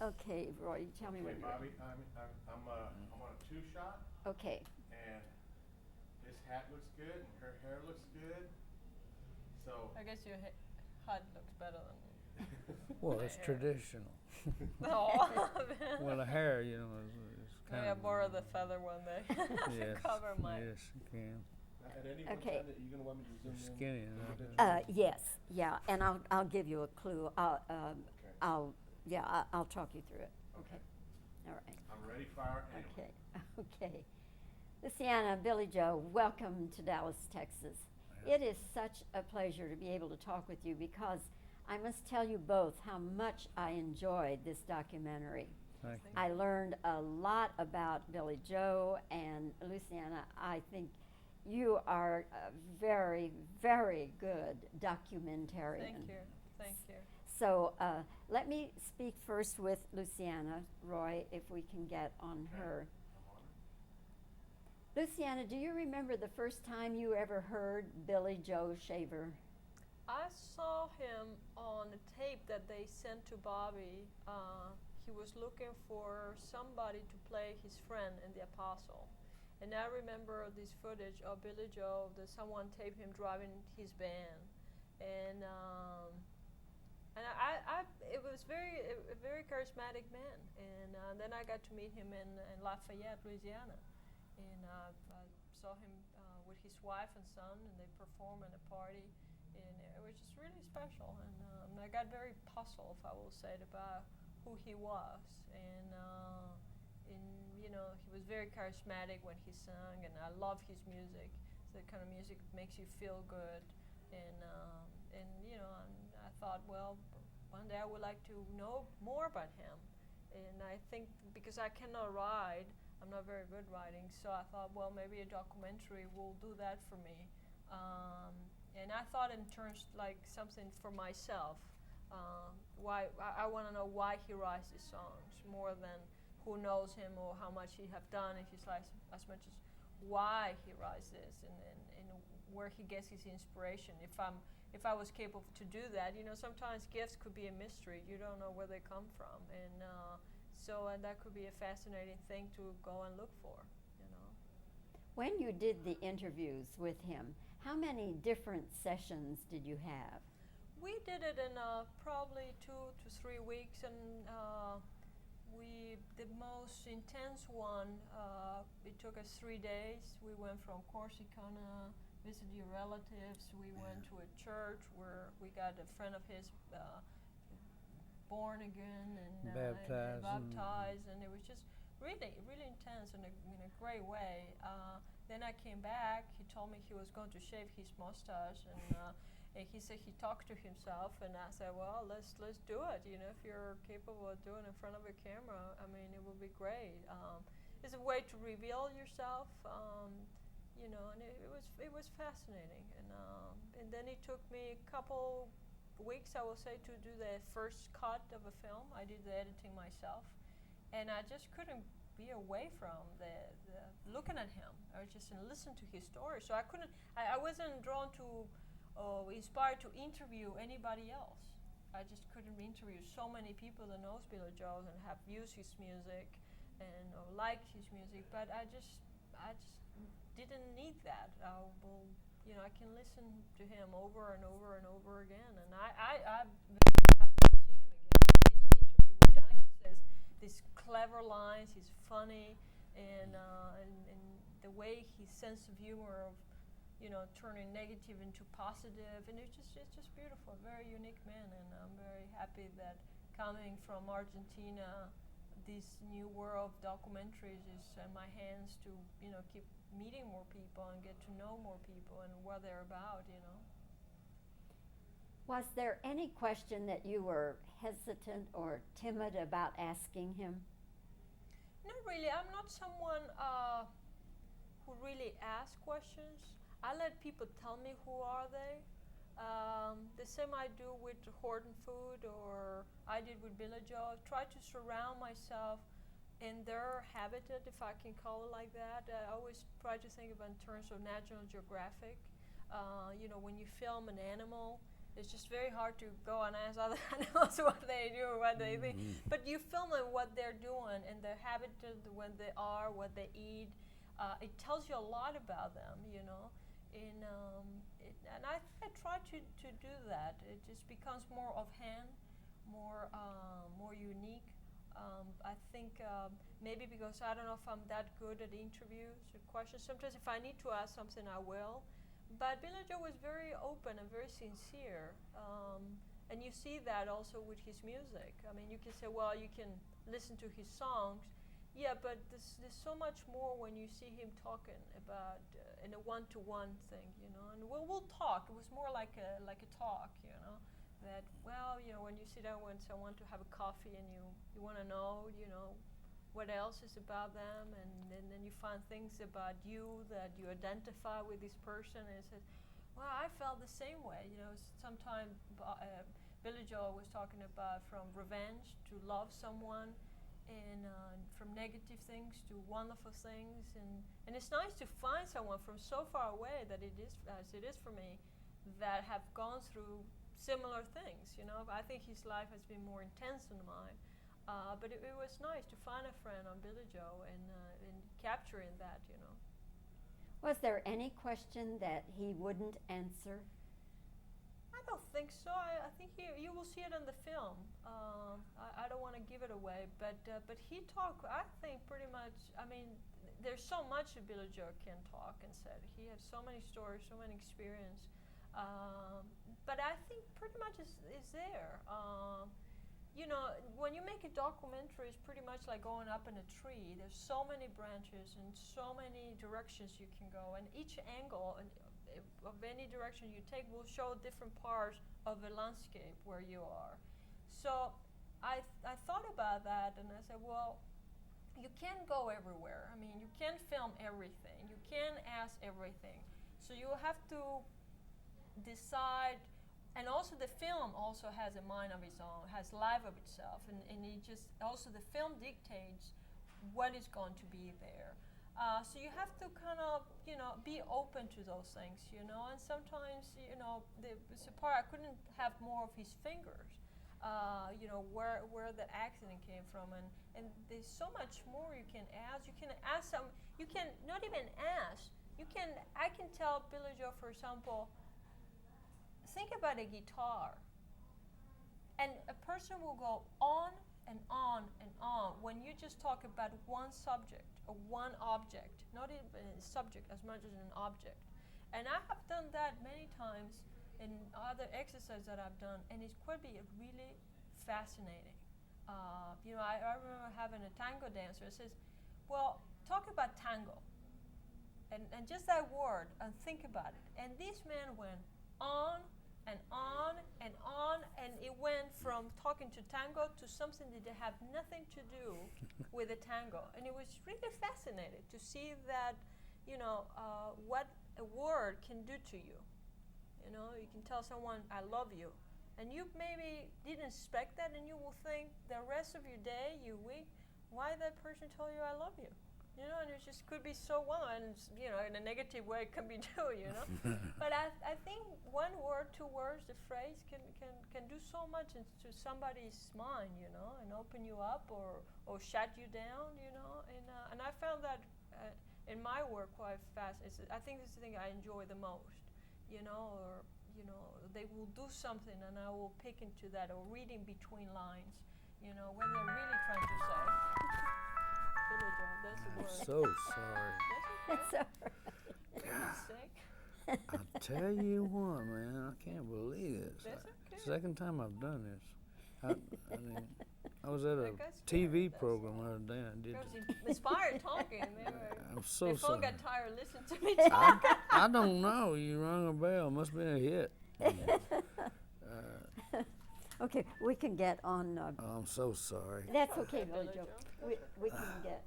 Okay, Roy, you tell me Okay, when you're Bobby, I'm on a two shot, ready. Okay. and his hat looks good, and her hair looks good. So, I guess your HUD looks better than Well, my it's hair. traditional. No. Well, the hair, you know, is kind Maybe I of. borrow the feather one day Yes, to cover my. yes, you can. at any one Okay. time that you're gonna want me to zoom You're in skinny individually? Yes, yeah, and I'll give you a clue. Okay. I'll talk you through it. Okay. All right. I'm ready, fire, anal. Okay. Okay. Luciana, Billy Joe, welcome to Dallas, Texas. It is such a pleasure to be able to talk with you because I must tell you both how much I enjoyed this documentary. Thank Thank I learned a lot about Billy Joe and Luciana. I think you are a very, very good documentarian. Thank you. Thank you. So let me speak first with Luciana, Roy, if we can get on Okay. her. I'm on it. Luciana, do you remember the first time you ever heard Billy Joe Shaver? I saw him on a tape that they sent to Bobby. He was looking for somebody to play his friend in The Apostle. And I remember this footage of Billy Joe that someone taped him driving his van. And it was a very charismatic man. And then I got to meet him in Lafayette, Louisiana. And I saw him with his wife and son, and they performed at a party. And it was just really special. And I got very puzzled, if I will say it, about who he was. And you know, he was very charismatic when he sang, and I love his music. It's the kind of music that makes you feel good. And you know, and I thought, well, one day I would like to know more about him. And I think because I cannot ride, I'm not very good riding, so I thought, well, maybe a documentary will do that for me. And I thought in terms like something for myself. Why I want to know why he writes his songs more than who knows him or how much he have done in his life, as much as why he writes this and where he gets his inspiration. If I was capable to do that, you know, sometimes gifts could be a mystery. You don't know where they come from, and that could be a fascinating thing to go and look for. You know. When you did the interviews with him, how many different sessions did you have? We did it in probably 2 to 3 weeks, and the most intense one. It took us 3 days. We went from Corsica, visit your relatives. We went to a church where we got a friend of his born again and baptized, and it was just really, really intense in a great way. Then I came back. He told me he was going to shave his mustache, and he said he talked to himself, and I said, well, let's do it. You know, if you're capable of doing it in front of a camera, I mean, it would be great. It's a way to reveal yourself, you know, and it was fascinating. And then it took me a couple weeks, I will say, to do the first cut of a film. I did the editing myself, and I just couldn't be away from the looking at him. I was just listen to his story. So I wasn't drawn to. Inspired to interview anybody else. I just couldn't interview so many people that knows Billy Joel and have used his music and or liked his music, but I just didn't need that. I can listen to him over and over and over again, and I'm very happy to see him again. I mean, each interview we done, he says these clever lines. He's funny, and the way his sense of humor of turning negative into positive, and it's just beautiful. Very unique man, and I'm very happy that coming from Argentina, this new world of documentaries is in my hands to keep meeting more people and get to know more people and what they're about. Was there any question that you were hesitant or timid about asking him? Not really. I'm not someone who really asks questions. I let people tell me who are they. The same I do with Horton Food, or I did with Billy Joe. Try to surround myself in their habitat, if I can call it like that. I always try to think about in terms of National Geographic. When you film an animal, It's just very hard to go and ask other animals what they do, what they think. But you film them what they're doing and their habitat, when they are, what they eat. It tells you a lot about them, you know. And I try to do that. It just becomes more offhand, more unique. I think maybe because I don't know if I'm that good at interviews or questions. Sometimes if I need to ask something, I will. But Billy Joe was very open and very sincere. And you see that also with his music. I mean, you can say, well, you can listen to his songs. Yeah, but there's so much more when you see him talking about in a one-to-one thing, you know. And we'll talk. It was more like a talk, you know. That, well, you know, when you sit down with someone to have a coffee and you want to know, you know, what else is about them, and then you find things about you that you identify with this person, and it says, well, I felt the same way, you know. Sometimes Billy Joel was talking about from revenge to love someone, and from negative things to wonderful things, and it's nice to find someone from so far away that it is, as it is for me, that have gone through similar things, you know. I think his life has been more intense than mine. But it was nice to find a friend on Billy Joe and capturing that, you know. Was there any question that he wouldn't answer? I don't think so. I think you will see it in the film. I don't want to give it away, but he talked, I think, pretty much. I mean, there's so much that Billy Joe can talk and said. He has so many stories, so many experience. But I think pretty much is there. You know, when you make a documentary, it's pretty much like going up in a tree. There's so many branches and so many directions you can go, and each angle of any direction you take will show different parts of the landscape where you are. So I thought about that, and I said, well, you can't go everywhere. I mean, you can't film everything. You can't ask everything. So you have to decide. And also the film also has a mind of its own, has life of itself, and it just, also the film dictates what is going to be there. So you have to kind of, you know, be open to those things, you know, and sometimes, you know, the part I couldn't have more of his fingers, you know, where the accident came from, and there's so much more you can ask. You can ask some, you can not even ask, I can tell Billy Joe, for example, think about a guitar, and a person will go on and on and on when you just talk about one subject or one object, not even a subject as much as an object. And I have done that many times in other exercises that I've done, and it could be really fascinating. You know, I remember having a tango dancer who says, well, talk about tango, and just that word, and think about it. And this man went on and on and on, and it went from talking to tango to something that they have nothing to do with the tango. And it was really fascinating to see that, you know, what a word can do to you. You know, you can tell someone, I love you, and you maybe didn't expect that, and you will think the rest of your day, your week, why that person told you I love you? You know, and it just could be so well, and you know, in a negative way, it can be too, you know. But I think one word, two words, the phrase can do so much into somebody's mind, you know, and open you up or shut you down, you know. And I found that in my work quite fast. I think this is the thing I enjoy the most, you know, or you know, they will do something and I will pick into that, or reading between lines, you know, when they're really trying to say. I'm so sorry. It's all right. Are you sick? I tell you what, man, I can't believe this. That's okay. Second time I've done this. I mean, I was at a Like I swear, TV that's program the other day. I did. Because inspired talking. I'm so They sorry. got tired listening to me talk. I don't know. You rung a bell. Must have been a hit. Okay, we can get on. I'm so sorry. That's okay, Billy Billy Joe. Joe. We can get.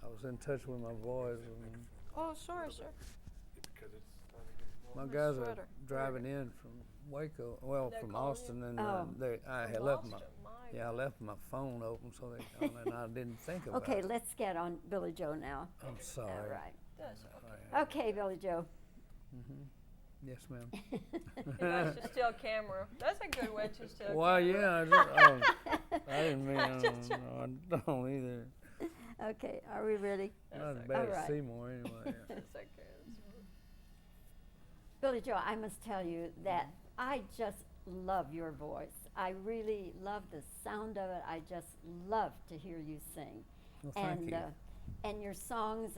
I was in touch with my boys. And Oh, sorry, sir. Because it's starting to get my more. guys are Sweater. driving in from Waco. Well, They're from calling Austin, you? and I From had left my. Boston, my Yeah, I left my phone open, so they and I didn't think about Okay, it. let's get on Billy Joe now. I'm sorry. All right. That's okay. Okay, Billy Joe. Yes, ma'am. He likes to steal camera. That's a good way to steal Well, camera. yeah, I didn't mean, I'm just no, I don't either. Okay, are we ready? Not as okay. bad All as right. Seymour, anyway. It's okay. Billy Joe, I must tell you that I just love your voice. I really love the sound of it. I just love to hear you sing. Well, thank and you. And your songs,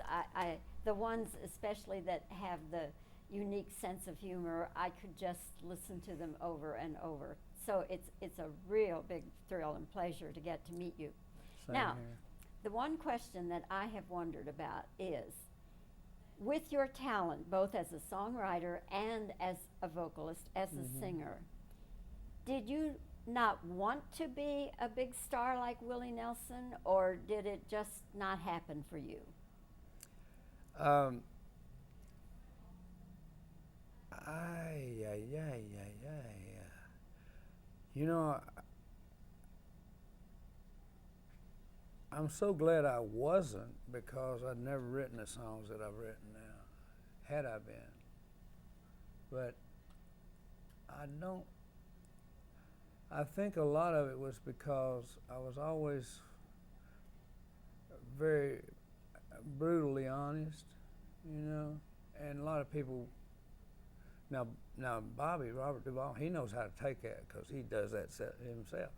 the ones especially that have the unique sense of humor, I could just listen to them over and over. So it's a real big thrill and pleasure to get to meet you. Same Now, here. the one question that I have wondered about is, with your talent, both as a songwriter and as a vocalist, as a singer, did you not want to be a big star like Willie Nelson, or did it just not happen for you? Ay, ay, ay, ay, ay. You know, I'm so glad I wasn't, because I'd never written the songs that I've written now, had I been. But I think a lot of it was because I was always very brutally honest, you know, and a lot of people, now Robert Duvall, he knows how to take that because he does that himself.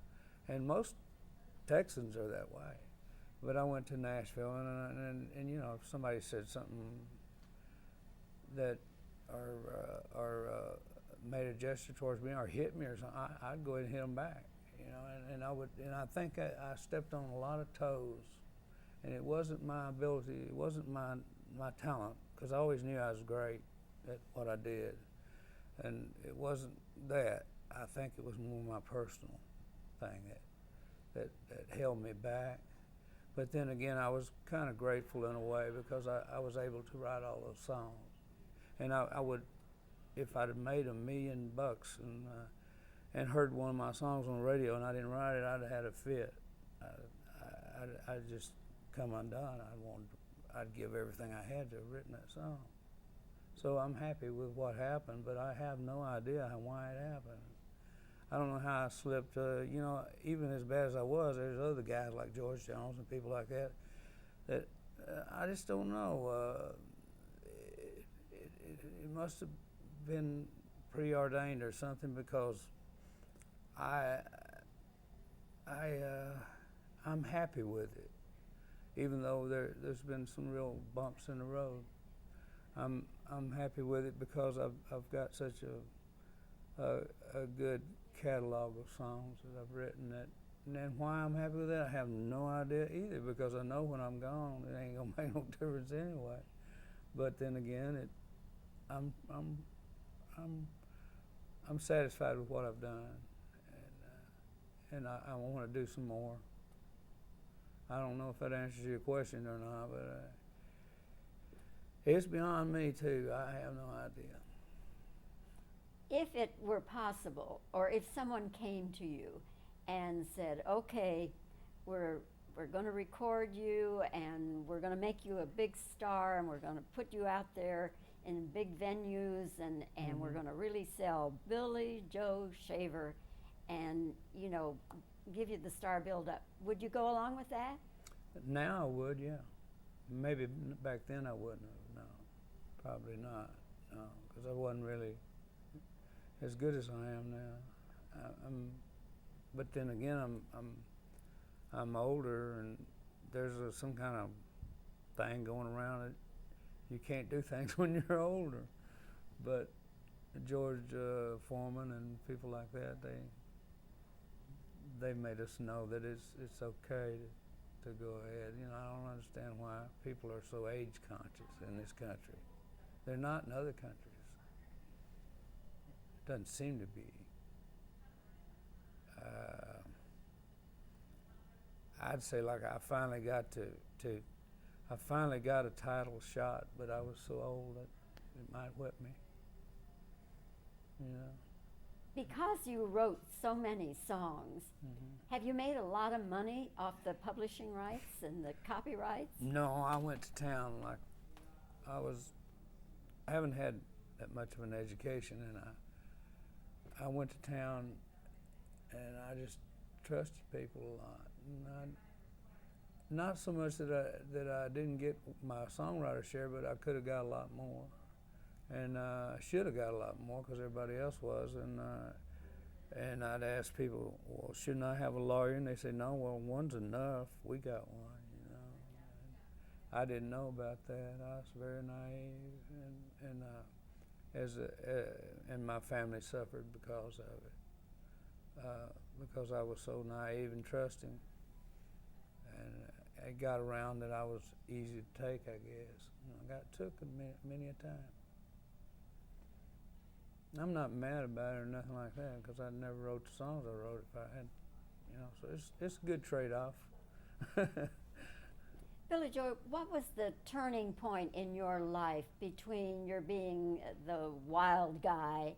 And most Texans are that way. But I went to Nashville, and you know, if somebody said something that, or made a gesture towards me, or hit me or something, I'd go ahead and hit them back, you know, and I think I stepped on a lot of toes, and it wasn't my ability, it wasn't my talent, because I always knew I was great at what I did, and it wasn't that. I think it was more my personal thing that held me back. But then again, I was kind of grateful in a way, because I was able to write all those songs. And I would, if I'd have made $1 million and heard one of my songs on the radio and I didn't write it, I'd have had a fit. I'd just come undone. I'd give everything I had to have written that song. So I'm happy with what happened, but I have no idea why it happened. I don't know how I slipped. You know, even as bad as I was, there's other guys like George Jones and people like that I just don't know. It must have been preordained or something, because I'm happy with it, even though there's been some real bumps in the road. I'm happy with it because I've got such a good catalog of songs that I've written that. And then why I'm happy with that, I have no idea either, because I know when I'm gone, it ain't gonna make no difference anyway. But then again, I'm satisfied with what I've done, and I want to do some more. I don't know if that answers your question or not, but it's beyond me too. I have no idea. If it were possible, or if someone came to you and said, okay, we're going to record you, and we're going to make you a big star, and we're going to put you out there in big venues, and we're going to really sell Billy Joe Shaver, and, you know, give you the star build-up, would you go along with that? Now I would, yeah. Maybe back then I wouldn't have. No, probably not. No, because I wasn't really as good as I am now. But then again, I'm older, and there's some kind of thing going around that you can't do things when you're older. But George Foreman and people like that, they made us know that it's okay to go ahead. You know, I don't understand why people are so age conscious in this country. They're not in other countries. Doesn't seem to be. I'd say, like, I finally got I finally got a title shot, but I was so old that it might whip me. You know. Because you wrote so many songs, have you made a lot of money off the publishing rights and the copyrights? No, I went to town. Like, I haven't had that much of an education, and I went to town, and I just trusted people a lot. And not so much that I didn't get my songwriter share, but I could have got a lot more, and I should have got a lot more because everybody else was. And I'd ask people, well, shouldn't I have a lawyer? And they say, no, well, one's enough. We got one, you know. And I didn't know about that. I was very naive, and my family suffered because of it, because I was so naive and trusting. And it got around that I was easy to take, I guess. I got took many a time. I'm not mad about it or nothing like that because I never wrote the songs I wrote if I had, you know. So it's a good trade-off. Billy Joe, what was the turning point in your life between your being the wild guy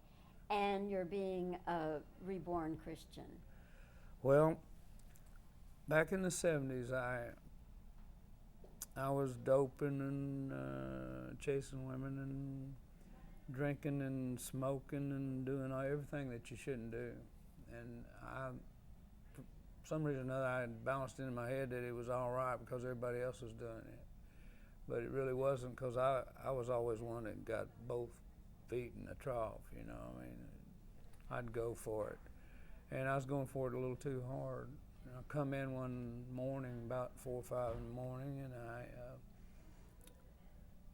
and your being a reborn Christian? Well, back in the 70s, I was doping and chasing women and drinking and smoking and doing everything that you shouldn't do. And for some reason or another, I had balanced in my head that it was all right because everybody else was doing it. But it really wasn't, because I was always one that got both feet in the trough, you know. I mean, I'd go for it. And I was going for it a little too hard. And I come in one morning about 4 or 5 in the morning, and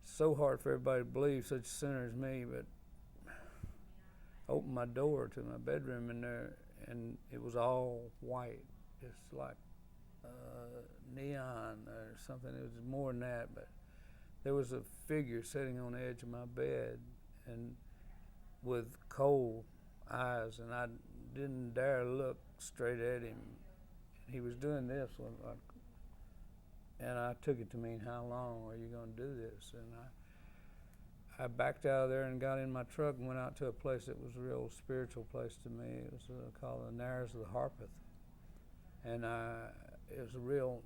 so hard for everybody to believe such a sinner as me, but opened my door to my bedroom in there, and it was all white, just like neon or something. It was more than that, but there was a figure sitting on the edge of my bed, and with cold eyes, and I didn't dare look straight at him. He was doing this, and I took it to mean, how long are you going to do this? And I backed out of there and got in my truck and went out to a place that was a real spiritual place to me. It was called the Narrows of the Harpeth. And it was a real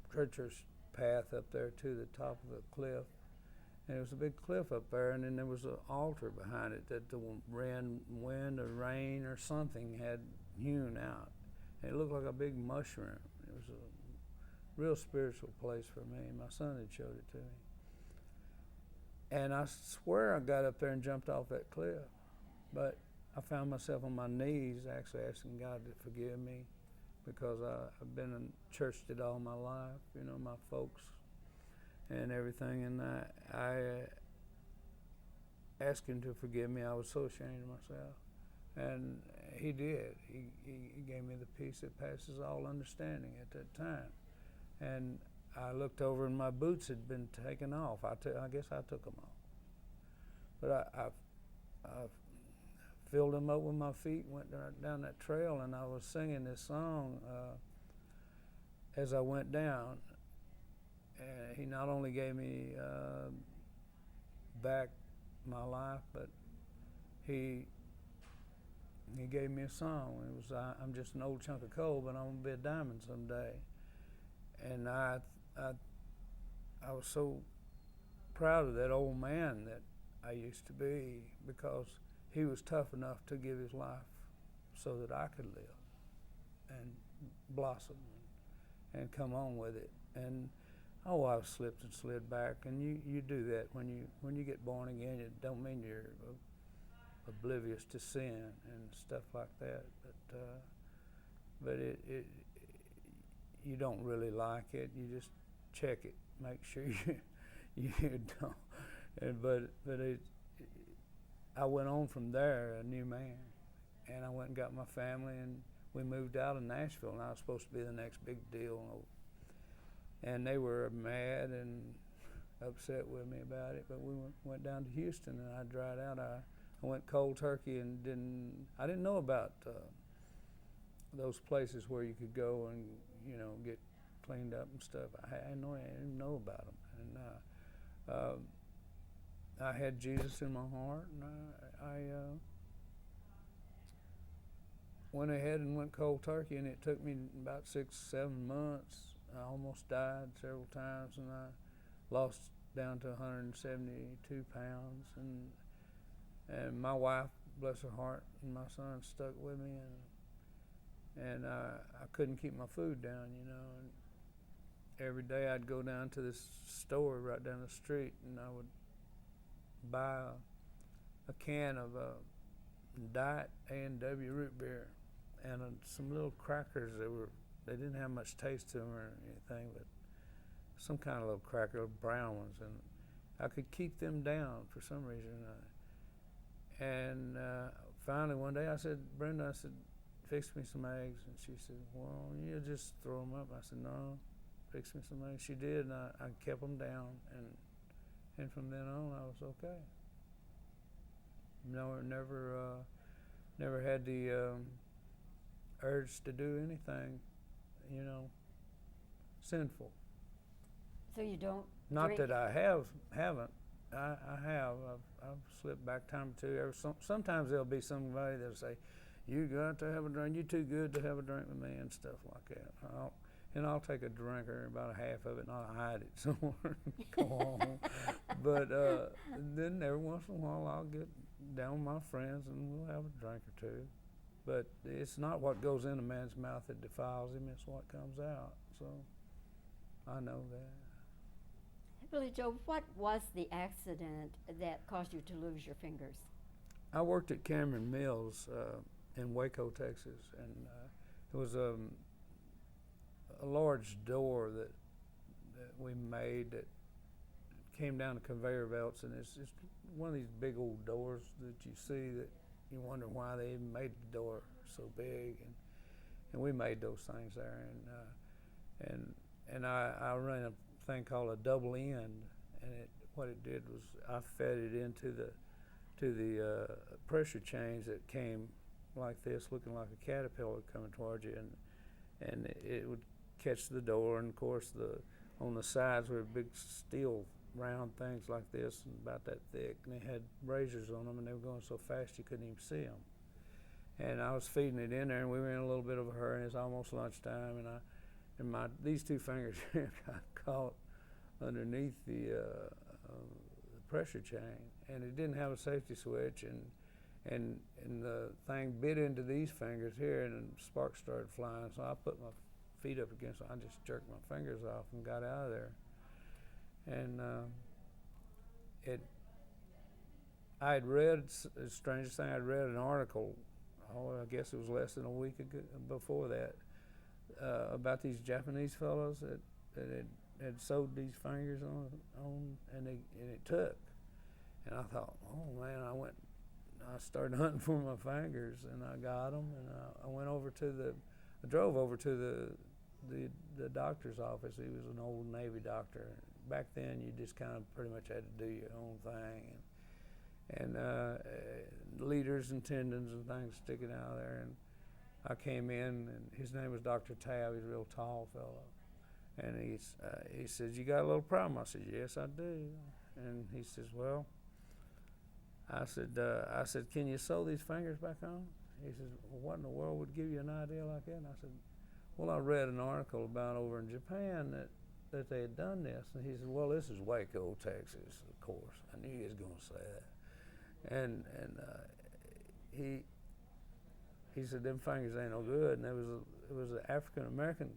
treacherous path up there to the top of the cliff. And it was a big cliff up there, and then there was an altar behind it that the wind or rain or something had hewn out. And it looked like a big mushroom. It was a real spiritual place for me. My son had showed it to me. And I swear I got up there and jumped off that cliff. But I found myself on my knees actually asking God to forgive me, because I've been in church it all my life, you know, my folks and everything. And I asked him to forgive me. I was so ashamed of myself. And he did. He gave me the peace that passes all understanding at that time. And I looked over and my boots had been taken off. I guess I took them off. But I filled them up with my feet, went down that trail, and I was singing this song as I went down. And he not only gave me back my life, but he gave me a song. It was, I'm just an old chunk of coal, but I'm gonna be a diamond someday. And I was so proud of that old man that I used to be, because he was tough enough to give his life so that I could live and blossom and come on with it. And I slipped and slid back, and you do that when you get born again. It don't mean you're oblivious to sin and stuff like that, but it you don't really like it. You just check it, make sure you don't. I went on from there a new man, and I went and got my family, and we moved out of Nashville, and I was supposed to be the next big deal, and they were mad and upset with me about it. But we went down to Houston, and I dried out. I went cold turkey and I didn't know about those places where you could go and, you know, get cleaned up and stuff. I didn't know about them. And I had Jesus in my heart, and I went ahead and went cold turkey, and it took me about 6-7 months. I almost died several times, and I lost down to 172 pounds, and and my wife, bless her heart, and my son stuck with me, and I couldn't keep my food down, you know. And every day I'd go down to this store right down the street, and I would buy a can of Diet A&W root beer and some little crackers. They didn't have much taste to them or anything, but some kind of little cracker, little brown ones, and I could keep them down for some reason. And finally one day I said, Brenda, I said, fix me some eggs. And she said, well, you just throw them up. I said, no, fix me some eggs. She did, and I kept them down, and from then on I was okay. No, never had the urge to do anything, you know, sinful. So you don't Not drink? that I haven't. I have. I've slipped back time or two. Sometimes there'll be somebody that'll say, "You got to have a drink. You're too good to have a drink with me," and stuff like that. I'll take a drink or about a half of it, and I'll hide it somewhere and go home. But then every once in a while I'll get down with my friends and we'll have a drink or two. But it's not what goes in a man's mouth that defiles him, it's what comes out. So I know that. Billy Joe, what was the accident that caused you to lose your fingers? I worked at Cameron Mills in Waco, Texas, and it was a large door that we made that came down the conveyor belts, and it's just one of these big old doors that you see that you wonder why they even made the door so big, and we made those things there, and I ran a thing called a double end, and what it did was I fed it into the pressure change that came like this, looking like a caterpillar coming towards you, and it would catch the door, and of course on the sides were big steel round things like this, and about that thick, and they had razors on them, and they were going so fast you couldn't even see them. And I was feeding it in there, and we were in a little bit of a hurry, and it's almost lunchtime, and these two fingers got caught underneath the pressure chain, and it didn't have a safety switch, and the thing bit into these fingers here, and then sparks started flying. So I put my feet up against it. I just jerked my fingers off and got out of there. And I had read, the strangest thing, I'd read an article, I guess it was less than a week ago, before that, about these Japanese fellows that had sewed these fingers on and it took. And I thought, oh man, I started hunting for my fingers, and I got them, and I drove over to the doctor's office. He was an old Navy doctor. Back then, you just kind of pretty much had to do your own thing, and leaders and tendons and things sticking out of there. And I came in, and his name was Dr. Tab. He's a real tall fellow, and he says, "You got a little problem?" I said, "Yes, I do." And he says, "Well," I said, "Can you sew these fingers back on?" He says, "Well, what in the world would give you an idea like that?" And I said, "Well, I read an article about over in Japan that they had done this." And he said, "Well, this is Waco, Texas, of course." I knew he was going to say that. And he said, "Them fingers ain't no good." And it was an African American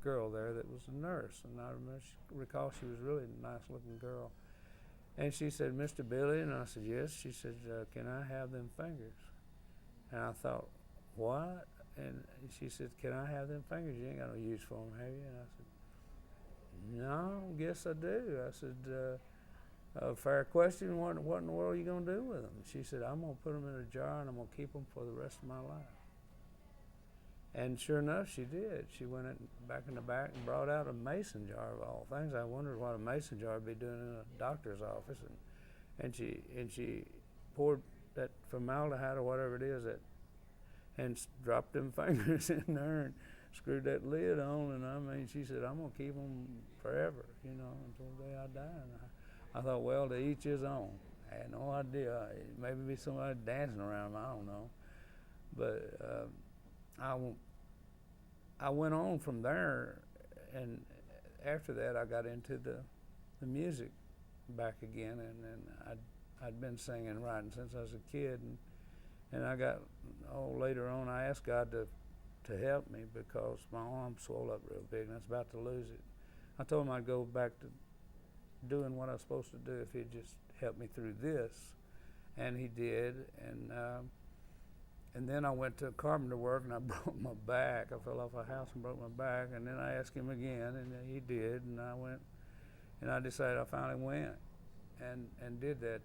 girl there that was a nurse, and I recall she was really a nice looking girl. And she said, "Mr. Billy," and I said, "Yes." She said, "Can I have them fingers?" And I thought, "What?" And she said, "Can I have them fingers? You ain't got no use for them, have you?" And I said, "No, guess I do." I said, "Fair question. What in the world are you going to do with them?" She said, "I'm going to put them in a jar, and I'm going to keep them for the rest of my life." And sure enough, she did. She went back in the back and brought out a mason jar of all things. I wondered what a mason jar would be doing in a doctor's office, and she poured that formaldehyde or whatever it is and dropped them fingers in there and screwed that lid on. And I mean, she said, "I'm gonna keep them forever, until the day I die." And I thought, well, to each his own. I had no idea. Maybe be somebody dancing around them, I don't know. But I went on from there, and after that I got into the music back again, and then I'd been singing and writing since I was a kid, and I got later on I asked God to help me because my arm swelled up real big and I was about to lose it. I told him I'd go back to doing what I was supposed to do if he'd just help me through this, and he did. And then I went to carpenter work and I broke my back. I fell off a house and broke my back, and then I asked him again, and he did. And I went, and I decided I finally went and did that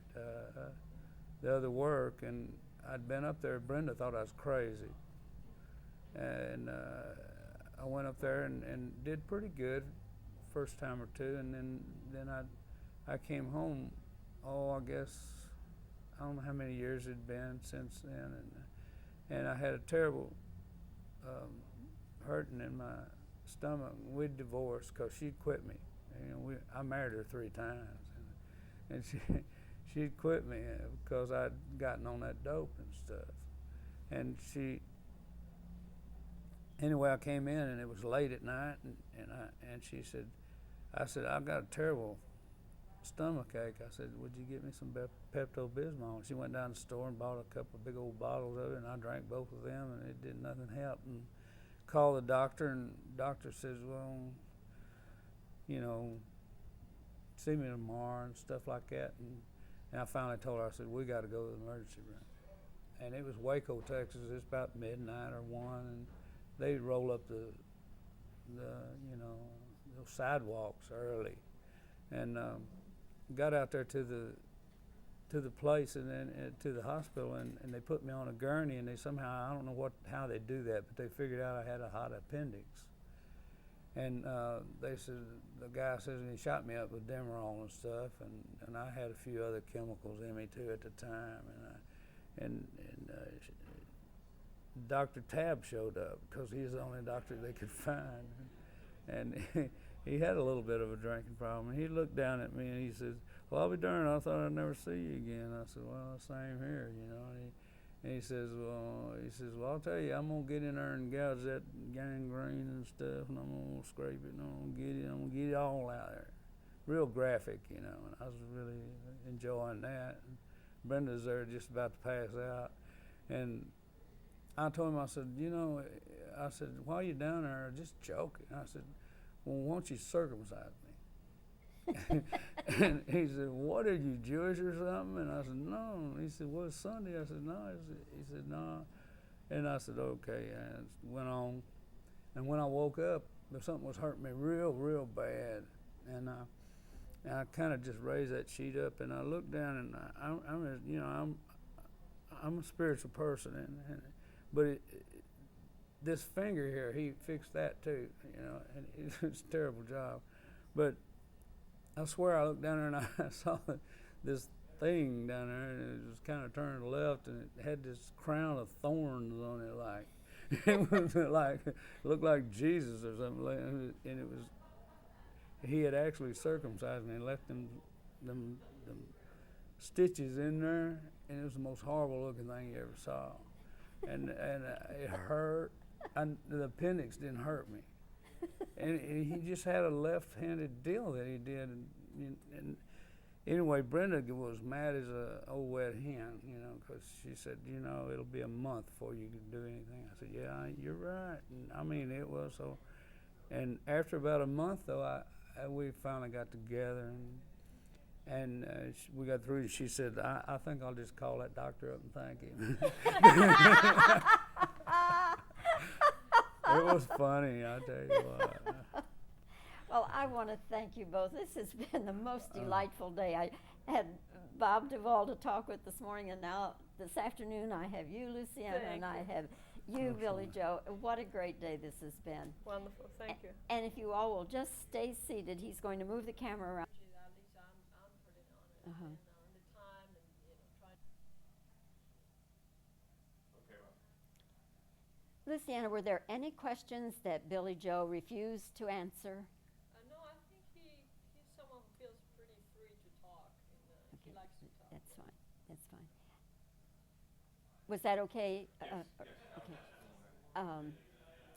the other work. And I'd been up there. Brenda thought I was crazy, and I went up there and did pretty good first time or two, and then I came home. I guess I don't know how many years it'd been since then, and I had a terrible hurting in my stomach. We'd divorced because she'd quit me. You know, I married her 3 times, and she'd quit me because I'd gotten on that dope and stuff. And anyway, I came in and it was late at night, and she said, I said, I've got a terrible stomach ache. I said, would you get me some Pepto-Bismol? She went down to the store and bought a couple of big old bottles of it, and I drank both of them, and it did nothing help. And called the doctor, and the doctor says, well, you know, see me tomorrow and stuff like that. And I finally told her, I said, we got to go to the emergency room. And it was Waco, Texas. It's about midnight or 1, and they roll up the those sidewalks early, and got out there to the place and then to the hospital, and they put me on a gurney, and they somehow, I don't know how they do that, but they figured out I had a hot appendix. And they said, the guy says, he shot me up with Demerol and stuff, and I had a few other chemicals in me too at the time, and Dr. Tab showed up because he's the only doctor they could find, and he had a little bit of a drinking problem. And he looked down at me and he says, well, I'll be darned, I thought I'd never see you again. I said, well, same here, you know. And he says, well, I'll tell you, I'm gonna get in there and gouge that gangrene and stuff, and I'm gonna scrape it, and I'm gonna get it all out there. Real graphic, you know, and I was really enjoying that. And Brenda's there just about to pass out, and I told him, I said, you know, I said, while you're down there, just joking. I said, well, won't you circumcise me? And he said, what, are you Jewish or something? And I said, no. He said, well, it's Sunday. I said, no. He said, no. And I said, okay. And it went on. And when I woke up, something was hurting me real, real bad. And I kind of just raised that sheet up, and I looked down, and I'm a spiritual person, but this finger here, he fixed that too, you know, and it's a terrible job. But I swear I looked down there and I saw this thing down there, and it was kind of turned left, and it had this crown of thorns on it, like it was like, it looked like Jesus or something, and it was, he had actually circumcised me and left them stitches in there, and it was the most horrible looking thing you ever saw. And it hurt. The appendix didn't hurt me, and he just had a left-handed deal that he did. And anyway, Brenda was mad as a old wet hen, you know, because she said, you know, it'll be a month before you can do anything. I said, yeah, you're right. And I mean, it was so. And after about a month, though, we finally got together, and we got through. She said, I think I'll just call that doctor up and thank him. It was funny, I tell you what. Well, I want to thank you both. This has been the most delightful day. I had Bob Duvall to talk with this morning, and now this afternoon I have you, Luciana, and I have you, Billy Joe. What a great day this has been. Wonderful, thank you. And if you all will just stay seated, he's going to move the camera around. At least I'm pretty on it, Uh-huh. and the time, and trying. Okay, well. Luciana, were there any questions that Billy Joe refused to answer? No, I think he's someone who feels pretty free to talk, and he likes to talk. That's fine. That's fine. Was that okay? Yes, yes. Okay.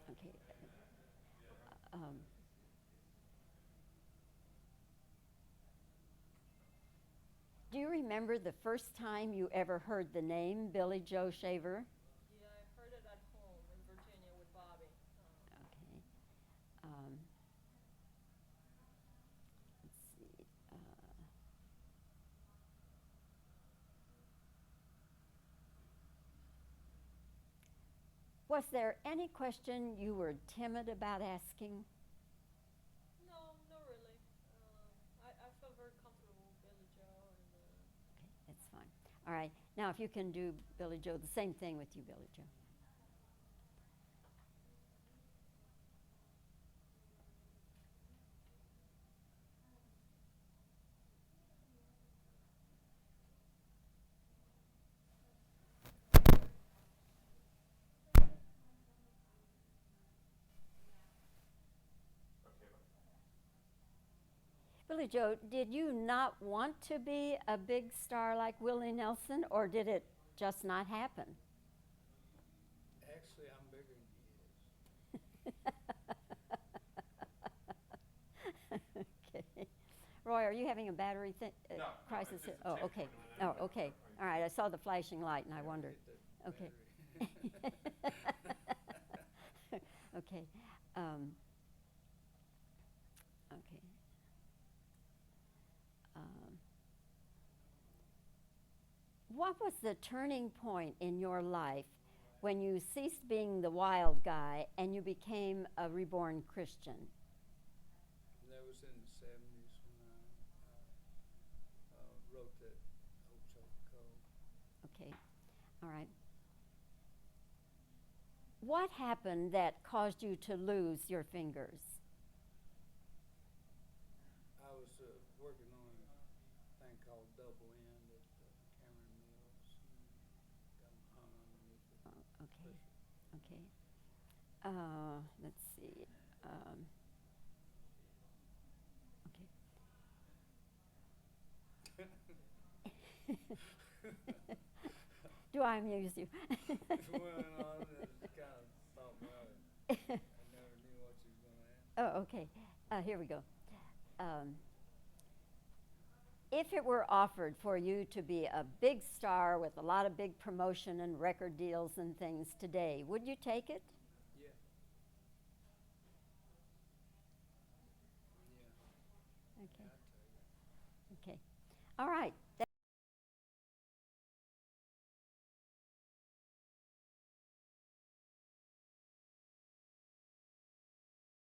Okay. Do you remember the first time you ever heard the name Billy Joe Shaver? Yeah, I heard it at home in Virginia with Bobby. Okay. Let's see. Was there any question you were timid about asking? No, not really. I felt very comfortable with Billy Joe, and Okay, that's fine. All right. Now, if you can do Billy Joe, the same thing with you, Billy Joe. Okay, bye. Billy Joe, did you not want to be a big star like Willie Nelson, or did it just not happen? Actually, I'm bigger than he is. Okay. Roy, are you having a battery No, crisis? it's just a Oh, tick okay. when Oh, okay. All right. I saw the flashing light and I Yeah, wondered. hit the Okay. battery. Okay. Okay. Um, what was the turning point in your life when you ceased being the wild guy and you became a reborn Christian? That was in the 70s when I wrote that Ocho Code. Okay. All right. What happened that caused you to lose your fingers? I was working on a thing called double end at Cameron Mills. And got 'em hung underneath the Okay. pusher. Okay. Let's see. Okay. Do I amuse you? Well, no, I just kind of thought about it. I never knew what you was going to ask. Oh, okay. Here we go. If it were offered for you to be a big star with a lot of big promotion and record deals and things today, would you take it? Yeah. Yeah. Okay. Yeah, I'd take it. Okay. All right.